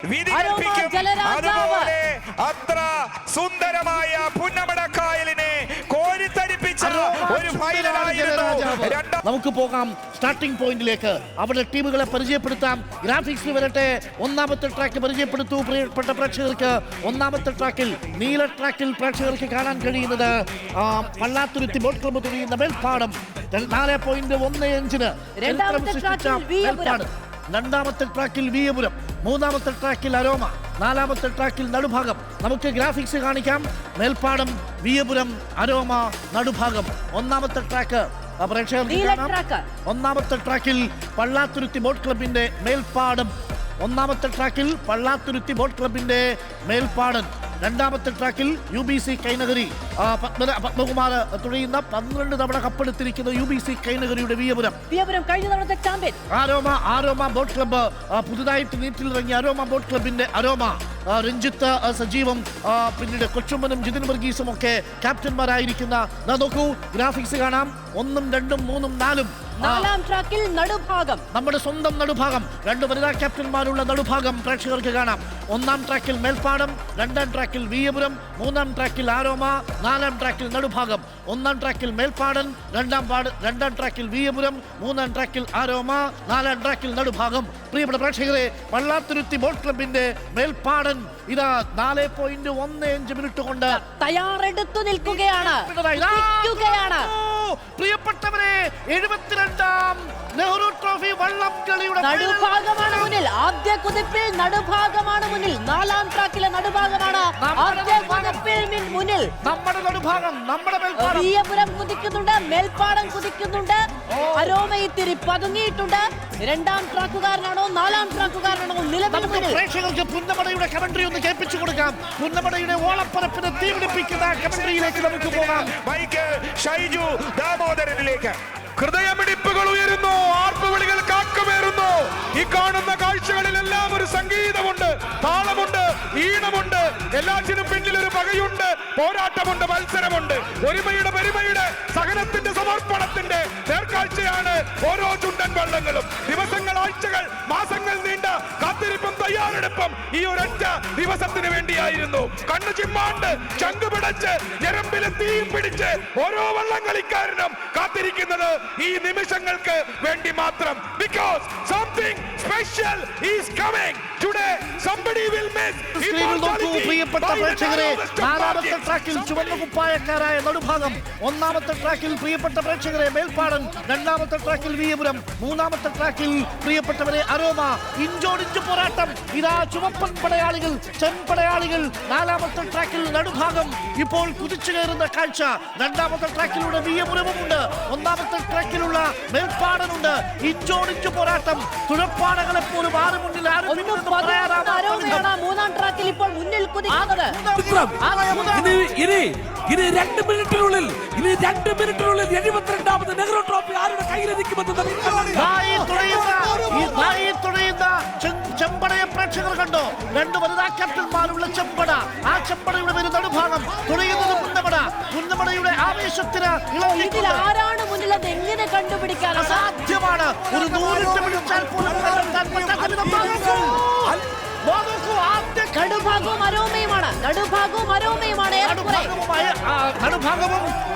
അതുപോലെ അത്ര സുന്ദരമായ പുന്നമടക്കായലിനെ കോരിത്തരിപ്പിച്ച ഒരു ഫൈനലായിരുന്നു. നമുക്ക് പോകാം സ്റ്റാർട്ടിംഗ് പോയിന്റിലേക്ക്. അവിടെ ടീമുകളെ പരിചയപ്പെടുത്താം. ഗ്രാഫിക്സിൽ വരട്ടെ. ഒന്നാമത്തെ ട്രാക്ക് പരിചയപ്പെടുത്തൂ പ്രിയപ്പെട്ട പ്രേക്ഷകർക്ക്. ഒന്നാമത്തെ ട്രാക്കിൽ നീല ട്രാക്കിൽ പ്രേക്ഷകർക്ക് കാണാൻ കഴിയുന്നത് പള്ളാത്തുരുത്തി ബോട്ട് ക്ലബ്ബ് തുടങ്ങിയ മേൽപ്പാടം 4.15 രണ്ടാമത്തെ ട്രാക്കിൽ വിയപുരം, മൂന്നാമത്തെ ട്രാക്കിൽ അരോമ, നാലാമത്തെ ട്രാക്കിൽ നടുഭാഗം. നമുക്ക് ഗ്രാഫിക്സ് കാണിക്കാം. മേൽപ്പാടം, വിയപുരം, അരോമ, നടുഭാഗം. ഒന്നാമത്തെ ട്രാക്ക് ഒന്നാമത്തെ ട്രാക്കിൽ പള്ളാത്തുരുത്തി ബോട്ട് ക്ലബിന്റെ മേൽപ്പാടം. ഒന്നാമത്തെ ട്രാക്കിൽ പള്ളാത്തുരുത്തി ബോട്ട് ക്ലബിന്റെ മേൽപ്പാടൻ. രണ്ടാമത്തെ ട്രാക്കിൽ UBC കൈനഗരി പത്മകുമാർ തുടങ്ങിയ 12 തവണ കപ്പെടുത്തിരിക്കുന്ന UBC കൈനഗരിയുടെ വിയപുരം കഴിഞ്ഞ തവണത്തെ ചാമ്പ്യൻ. ആരോമ ബോട്ട് ക്ലബ്ബ് പുതുതായിട്ട് നീറ്റിലിറങ്ങിയ അരോമ ബോട്ട് ക്ലബിന്റെ അരോമ. രഞ്ജിത്ത് സജീവം, പിന്നീട് കൊച്ചുമ്മനും ജിതിൻ വർഗീസും ഒക്കെ ക്യാപ്റ്റന്മാരായിരിക്കുന്ന. നോക്കൂ, ഗ്രാഫിക്സ് കാണാം. 1, 2, 3, 4. നാലാം ട്രാക്കിൽ നടുഭാഗം, നമ്മുടെ സ്വന്തം നടുഭാഗം. 2 വനിതാ ക്യാപ്റ്റന്മാരുള്ള നടുഭാഗം പ്രേക്ഷകർക്ക് കാണാം. ഒന്നാം ട്രാക്കിൽ മേൽപ്പാടം, രണ്ടാം ട്രാക്കിൽ വിയപുരം, മൂന്നാം ട്രാക്കിൽ ആരോമ, നാലാം ട്രാക്കിൽ നടുഭാഗം. ഒന്നാം ട്രാക്കിൽ മേൽപ്പാടൻ, രണ്ടാം ട്രാക്കിൽ വിയപുരം, മൂന്നാം ട്രാക്കിൽ ആരോമ, നാലാം ട്രാക്കിൽ നടുഭാഗം. പ്രിയപ്പെട്ട പ്രേക്ഷകരെ, പള്ളാത്തുരുത്തി ബോട്ട് ക്ലബിന്റെ മേൽപ്പാടൻ ഇതാ 4.15 മിനിറ്റ് കൊണ്ട് തയ്യാറെടുത്തു നിൽക്കുകയാണ്. പ്രിയപ്പെട്ടവരെ, 72ാം നെഹ്റു ട്രോഫി വള്ളം കളിയുടെ നടുഭാഗമാണ് മുന്നിൽ. ആദ്യ കുതിപ്പിൽ നടുഭാഗമാണ് മുന്നിൽ. നാലാം ട്രാക്കിലെ നടുഭാഗമാണ് ആദ്യ കുതിപ്പിൽ മുന്നിൽ. നമ്മുടെ നടുഭാഗം, നമ്മുടെ വിയപുരം കുതിക്കുന്നുണ്ട്, മേൽപ്പാടം കുതിക്കുന്നുണ്ട്. അരോമ ഇത്തിരി പതുങ്ങിയിട്ടുണ്ട്. രണ്ടാം ട്രാക്കുകാരനാണോ നാലാം ട്രാക്കുകാരനാണോ നിലവിൽ മുന്നിൽ? പ്രേക്ഷകർക്ക് പുന്നമടയുടെ കമന്ററി ഒന്ന് കേൾപ്പിച്ചു കൊടുക്കാം. പുന്നമടയുടെ ഓളപ്പരപ്പിന് തീപിടിപ്പിക്കുന്ന കമന്ററിയിലേക്ക് നമുക്ക് പോകാം. ബൈക്ക് ഷൈജു ദാമോദരനിലേക്ക്. ഹൃദയമിടിപ്പുകൾ ഉയരുന്നു, ആർപ്പുവിളികൾ കാക്കമേറുന്നു. ഈ കാണുന്ന കാഴ്ചകളിലെല്ലാം ഒരു സംഗീതമുണ്ട്, താളമുണ്ട്, ഈണമുണ്ട്. എല്ലാത്തിനും പിന്നിൽ ഒരു പകയുണ്ട്, പോരാട്ടമുണ്ട്, മത്സരമുണ്ട്. ഒരുമയുടെ പെരുമയുടെ സഹനത്തിന്റെ സമർപ്പണത്തിന്റെ നേർക്കാഴ്ചയാണ് ഓരോ ചുണ്ടൻ വള്ളങ്ങളും. ദിവസങ്ങൾ, ആഴ്ചകൾ, മാസങ്ങൾ നീണ്ട കാത്തിരിപ്പും തയ്യാറെടുപ്പും ഈ ഒരൊറ്റ ദിവസത്തിന് വേണ്ടിയായിരുന്നു. കണ്ണു ചിമ്മാണ്ട് ചങ്കു പിടച്ച് ഞരമ്പിലും തീയും പിടിച്ച് ഓരോ വള്ളം കളിക്കാരനും കാത്തിരിക്കുന്നത് ഈ നിമിഷങ്ങൾക്ക് വേണ്ടി മാത്രം. Because something special is coming today. Somebody will miss. പ്രിയപ്പെട്ട പ്രേക്ഷകരെ, നാലാമത്തെ ട്രാക്കിൽ ചുവന്ന കുപ്പായക്കാരായ നടുഭാഗം, ഒന്നാമത്തെ ട്രാക്കിൽ പ്രിയപ്പെട്ട പ്രേക്ഷകരെ മേൽപ്പാടൻ, രണ്ടാമത്തെ ട്രാക്കിൽ വിയപുരം, മൂന്നാമത്തെ ട്രാക്കിൽ പ്രിയപ്പെട്ടവരെ അരോമ. ഇഞ്ചോടിഞ്ച് പോരാട്ടം. ഇതാ ചുവപ്പൻ പടയാളികൾ, ചെമ്പടയാളികൾ. നാലാമത്തെ ട്രാക്കിൽ നടുഭാഗം ഇപ്പോൾ കുതിച്ചു കയറുന്ന കാഴ്ച. രണ്ടാമത്തെ ട്രാക്കിലൂടെ വിയപുരമുണ്ട്, ഒന്നാമത്തെ ട്രാക്കിലുള്ള മേൽപ്പാടനുണ്ട്. ഇഞ്ചോടിഞ്ച് പോരാട്ടം. തുഴപ്പാടകളെ പോലും ആറ് മുന്നിൽ മൂന്നാം ട്രാക്കിൽ ഇപ്പോൾ മുന്നിൽ കുതിക്കുന്നത്. ഇനി 2 മിനിറ്റിനുള്ളിൽ 72ാമത് നെഹ്റു ട്രോഫി ആരുടെ കയ്യിലെത്തിക്കുമെന്ന് ചെമ്പടയെ പ്രേക്ഷകർ കണ്ടോ? 2 വനിതാ ക്യാപ്റ്റന്മാരുള്ള ചെമ്പട. ആ ചെമ്പടയുടെ പേര് നടുഭാഗം. തുഴയുന്നത് പുന്നമടയുടെ ആവേശത്തിന് ഇതിൽ ആരാണ് മുന്നിലത് എങ്ങനെ കണ്ടുപിടിക്കാൻ അസാധ്യമാണ്. ഒരു 100 പിടിച്ചാൽ പോലും നടുഭാഗവും അരോമയുമാണ്. നടുഭാഗവും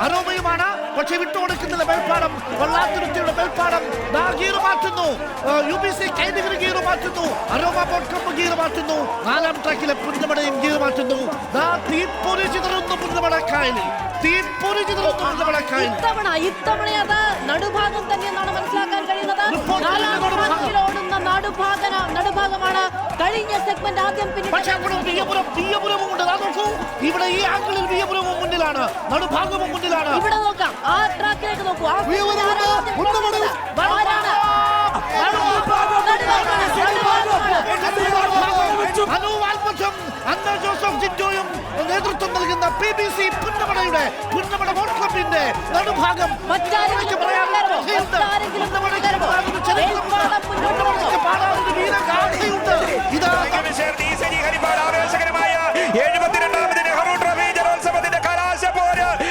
അരോമയുമാണ്. പക്ഷെ വിട്ടുകൊടുക്കുന്നില്ല മേൽപ്പാടം. പള്ളാത്തുരുത്തിയുടെ മേൽപ്പാടം ഗീർ മാറ്റുന്നു. UBC കൈനഗരി ഗീർ മാറ്റുന്നു. അരോമ ബോട്ട് ക്ലബ്ബ് ഗീർ മാറ്റുന്നു. നാലാം ട്രാക്കിലെ പുന്നമടയും ഗീർ മാറ്റുന്നു. തീപ്പൊരി ചിതറുന്നു പുന്നമടക്കായലിൽ. ഇത്തവണ അത് നടുഭാഗം തന്നെയെന്നാണ് മനസ്സിലാക്കാൻ കഴിയുന്നത്. ഓടുന്ന നടുഭാഗമാണ് കഴിഞ്ഞ സെഗ്മെന്റ് ആദ്യം. ഇവിടെ ഈ ആംഗിളിൽ വിയപുരവും മുന്നിലാണ്, നടുഭാഗവും മുന്നിലാണ്. ഇവിടെ നോക്കാം, ആ ട്രാക്കിലേക്ക് നോക്കൂ. ജോസഫ് ജിൻജോയും നേതൃത്വം നൽകുന്ന PBC പുന്നമടയുടെ ബോട്ട് ക്ലബിന്റെ നടുഭാഗം. ആവേശകരമായ 72ാമത് നെഹ്റു ട്രോഫി ജലോത്സവത്തിന്റെ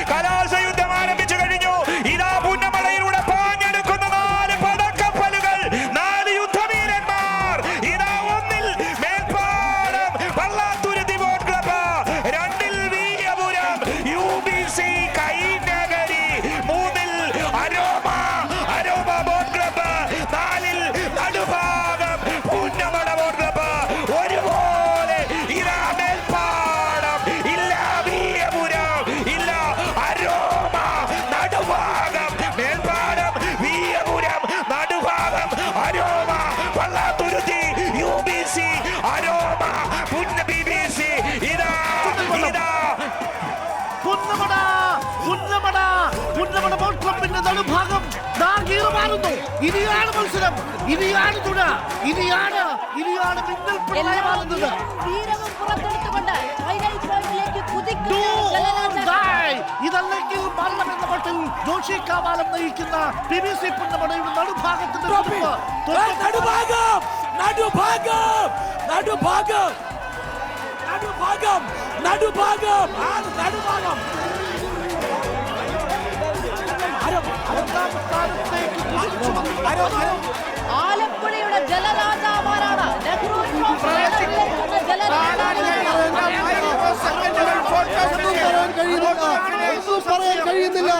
കലാശയുദ്ധം ആരംഭിച്ചു കഴിഞ്ഞു. ഇതാ പുന്നമടയിലൂടെ പാഞ്ഞെടുക്കുന്ന 4 പടക്കപ്പലുകൾ, 4 യുദ്ധവീരന്മാർ. ഇതാ ഒന്നിൽ മേൽപ്പാടൻ നടുഭാഗം മാറുന്നു. ഇനിയാണ് മത്സരം, ഇനിയാണ് തുഴ, ഇനിയാണ് മിന്നൽ പിണറായി മാറുന്നത്. വീരവും പുറത്തെടുത്തുകൊണ്ട് ഫൈനൽ പോയിന്റിലേക്ക് കുതിക്കുന്ന ഇതല്ലെങ്കിൽ മരണമെന്ന മട്ടിൽ ജോഷി കാവാലം നയിക്കുന്ന PVC പുന്നമടയുടെ നടുഭാഗത്തിന്റെ ആലപ്പുഴയുടെ ജലരാജാവാണ് നെഹ്റു ട്രോഫി പറയാൻ കഴിയുന്നില്ല.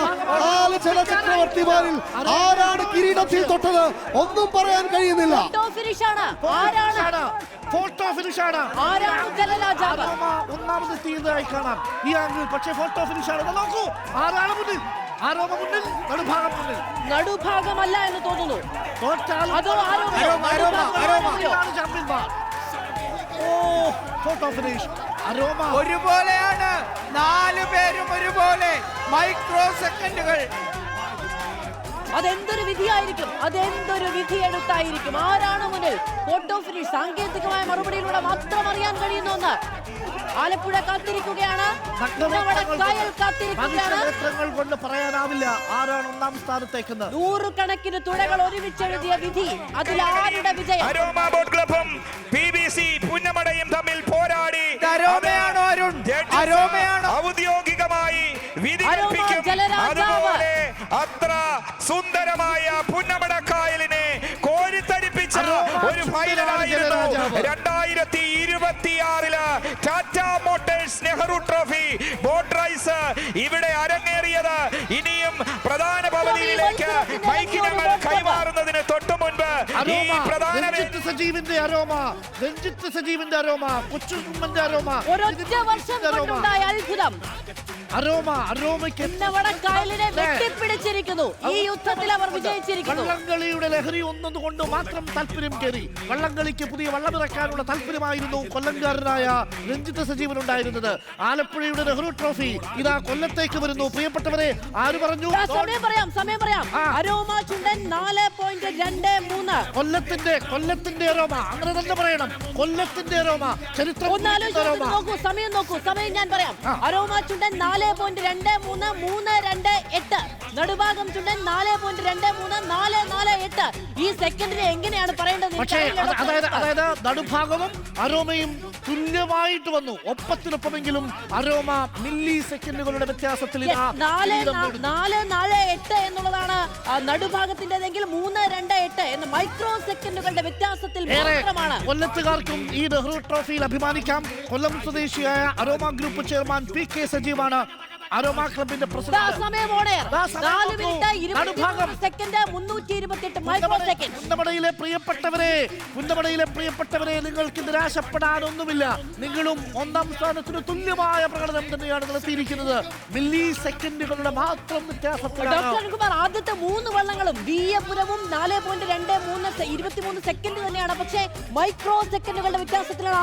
4 ചലച്ചിത്രവർത്തിമാരിൽ ആരാണ് കിരീടത്തിൽ തൊട്ടത് ഒന്നും പറയാൻ കഴിയുന്നില്ല. ഫോട്ടോ ഫിനിഷാണ്. ഒന്നാമത് എത്തിയതായി കാണാം ഈ ആംഗിൾ. പക്ഷേ ഫോട്ടോ ഫിനിഷാണ്. നോക്കൂ, ആരാണ് മുന്നിൽ? ആരോമ മുന്നിൽ, നടുഭാഗം മുന്നിൽ. നടുഭാഗമല്ല എന്ന് തോന്നുന്നു. ചാമ്പ്യന്മാർ. ഓ, ഫോട്ടോ ഫിനിഷ്. അരോമ ഒരുപോലെയാണ്, 4 പേരും ഒരുപോലെ. മൈക്രോ സെക്കൻഡുകൾ. അതെന്തൊരു വിധിയായിരിക്കും, അതെന്തൊരു വിധിയെടുത്തായിരിക്കും. ആരാണ് മുന്നിൽ? Photo finish. സാങ്കേതികമായ മറുപടിയിലൂടെ മാത്രം അറിയാൻ കഴിയുന്ന ഒന്ന്. ആലപ്പുഴ കാത്തിരിക്കുകയാണ്, ചരിത്രങ്ങൾ കൊണ്ട് പറയാനാവില്ല ആരാണ് ഒന്നാം സ്ഥാനത്തേക്കുന്നത്. 100 കണക്കിന് തുഴകൾ ഒരുമിച്ചെഴുതിയ വിധി. അതിൽ ആരുടെ വിജയം? അരോമ ബോട്ട് ക്ലബും PVC പുന്നമടയും തമ്മിൽ പോരാടി അരോമയാണോ അരുൺ? അരോമയാണോ? ഔദ്യോഗികമായി വിധി കൽപ്പിക്കും. അതുപോലെ അത്ര സുന്ദരമായ പുന്നമട കായലിനെ കോരിത്തരിപ്പിച്ച ഒരു ഫൈനലായിരുന്നു 2026 Tata Motors Nehru trophy boat rice ഇവിടെ അരങ്ങേറിയത്. ഇനിയും പ്രധാന പവലിയിലേക്ക് മൈക്ക് ഞങ്ങൾ കൈമാറുന്നതിന് തൊട്ടു മുൻപ് ഈ പ്രധാന സജീവിന്റെ അരോമ, രഞ്ജിത്ത് സജീവിന്റെ അരോമ, കൊച്ചുമ്മന്റെ അരോമ. ഒരൊറ്റ വർഷം കൊണ്ടുണ്ടായ അത്ഭുതം. അരോമയ്ക്ക് കായലിനെ വെട്ടിപ്പിടിച്ചിരിക്കുന്നു. ഈ യുദ്ധത്തിൽ അവർ വിജയിച്ചിരിക്കുന്നു. വള്ളംകളിയുടെ ലഹരി ഒന്നുകൊണ്ട് മാത്രം താല്പര്യം കയറി. വള്ളംകളിക്ക് പുതിയ വള്ളമിറക്കാനുള്ള താല്പര്യമായിരുന്നു കൊല്ലംകാരനായ രഞ്ജിത്ത് സജീവനുണ്ടായിരുന്നത്. ആലപ്പുഴയുടെ നെഹ്റു ട്രോഫി ഇതാ കൊല്ലത്തേക്ക് വരുന്നു. പ്രിയപ്പെട്ടവരെ, ആര് പറഞ്ഞു? സമയം പറയാം. അരോമ ചുണ്ടൻ 4.23. കൊല്ലത്തിന്റെ അരോമ, അങ്ങനെ തന്നെ പറയണം. കൊല്ലത്തിന്റെ അരോമ, ചരിത്രം. സമയം നോക്കൂ, സമയം ഞാൻ പറയാം. അരോമ ചുണ്ടൻ 4.23 328. നടുഭാഗം ചുണ്ടൻ 4.23 448. ഈ സെക്കൻഡിനെ എങ്ങനെയാണ് പറയേണ്ടത്? പക്ഷേ അതായത് നടുഭാഗവും അരോമയും തുല്യമായിട്ട് വന്നു. ഒപ്പത്തിനൊപ്പമെങ്കിലും അരോമ മില്ലി സെക്കൻഡുകളുടെ വ്യത്യാസത്തിൽ 448 എന്നുള്ളതാണ് നടുഭാഗത്തിന്റെതെങ്കിൽ 328 എന്ന് മൈക്രോ സെക്കൻഡുകളുടെ വ്യത്യാസത്തിൽ മാത്രമാണ്. കൊല്ലത്തുകാർക്കും ഈ നെഹ്റു ട്രോഫിയിൽ അഭിമാനിക്കാം. കൊല്ലം സ്വദേശിയായ അരോമ ഗ്രൂപ്പ് ചെയർമാൻ PK സജീവാണ് അരോമ ക്ലബിന്റെ പ്രസിഡന്റ്. പുന്നമടയിലെ പ്രിയപ്പെട്ടവരെ, നിങ്ങൾക്ക് നിരാശപ്പെടാനൊന്നുമില്ല. നിങ്ങളും ഒന്നാം സ്ഥാനത്തിന് തുല്യമായ പ്രകടനം തന്നെയാണ് നടത്തിയിരിക്കുന്നത്. മില്ലി സെക്കൻഡുകളുടെ മാത്രം വ്യത്യാസത്തിലാണ്. ആദ്യത്തെ 3 വള്ളങ്ങളും വീയപുരവും 4.23 23 സെക്കൻഡ് തന്നെയാണ്. പക്ഷേ മൈക്രോ സെക്കൻഡുകളുടെ വ്യത്യാസത്തിലാണ്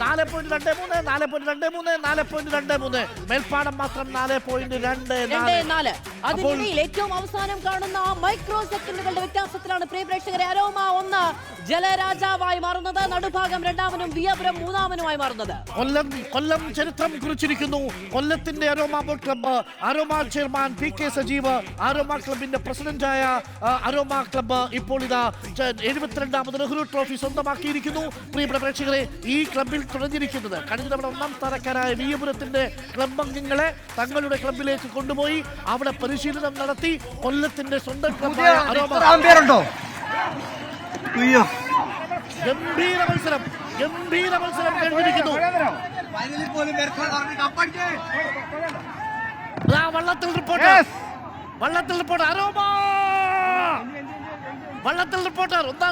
4.23 മേൽപ്പാടം മാത്രം 4.24. അതിനിടയിൽ ഏറ്റവും അവസാനം കാണുന്ന ആ മൈക്രോ സെക്കൻഡുകളുടെ വ്യത്യാസത്തിലാണ് പ്രിയ പ്രേക്ഷകരെ അരോമ 1 ജലരാജാവായി മാറുന്നത്. നടുഭാഗം 2-നും വിയപുരം 3-നുമായി മാറുന്നത്. കൊല്ലം ചരിത്രം കുറിച്ചിരിക്കുന്നു. കൊല്ലത്തിന്റെ aroma boat club, aroma chairman PK Sajeev, aroma ക്ലബിന്റെ പ്രസിഡന്റായ അരോമ ക്ലബ്ബ് ഇപ്പോൾ ഇതാ 72ാമത് നെഹ്റു ട്രോഫി സ്വന്തമാക്കിയിരിക്കുന്നു. പ്രിയപ്പെട്ട പ്രേക്ഷകരെ, ഈ ക്ലബിൽ തുടങ്ങിയിരിക്കുന്നത് കഴിഞ്ഞ തവണ 1ാം സ്ഥാനക്കാരായ വിയപുരത്തിന്റെ ക്ലബ് അംഗങ്ങളെ തങ്ങളുടെ ക്ലബിലേക്ക് കൊണ്ടുപോയി അവിടെ പരിശീലനം നടത്തി കൊല്ലത്തിന്റെ സ്വന്തം ക്ലബ്ബായ അരോമ. ഗംഭീര മത്സരം കഴിഞ്ഞിരിക്കുന്നു. വള്ളത്തിൽ റിപ്പോർട്ടർ അരോമ. വള്ളത്തിൽ റിപ്പോർട്ടർ ഒന്നാം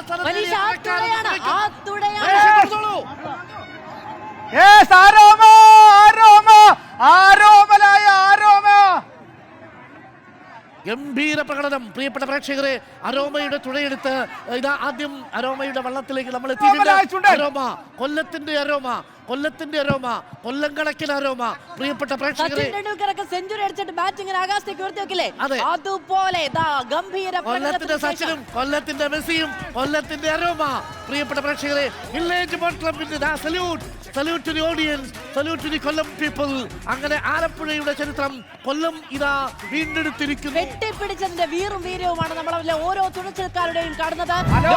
ഗംഭീര പ്രകടനം. പ്രിയപ്പെട്ട പ്രേക്ഷകരെ, അരോമയുടെ തുഴയെടുത്ത് ഇതാ ആദ്യം അരോമയുടെ വള്ളത്തിലേക്ക് നമ്മൾ എത്തിയിട്ടുണ്ട്. അരോമ, കൊല്ലത്തിന്റെ അരോമ കൊല്ലത്തിന്റെ അരോമ, കൊല്ലം കണക്കിന് അരോമ. പ്രിയപ്പെട്ട പ്രേക്ഷകരെ, സച്ചിൻ ടെണ്ടുൽക്കറൊക്കെ സെഞ്ചുറി അടിച്ചിട്ട് ബാറ്റ് ഇങ്ങനെ ആകാശത്തേക്ക് ഉയർത്തി വെക്കില്ലേ, അതെ. അതുപോലെ ഗംഭീര കൊല്ലത്തിന്റെ പ്രകടനത്തിന് ശേഷം സച്ചിനും കൊല്ലത്തിന്റെ മെസ്സിയും കൊല്ലത്തിന്റെ അരോമ. പ്രിയപ്പെട്ട പ്രേക്ഷകരെ, വില്ലേജ് ബോട്ട് ക്ലബിന്റെ salute to the audience, salute to the Kollam people. അങ്ങനെ ആലപ്പുഴയുടെ ചരിത്രം കൊല്ലം ഇതാ വീണ്ടെടുത്തിരിക്കുന്നു. വെട്ടിപ്പിടിച്ചതിന്റെ വീറും വീര്യവുമാണ് നമ്മളെ ഓരോ തുഴച്ചിൽക്കാരുടെയും കാണുന്നത്. ഹലോ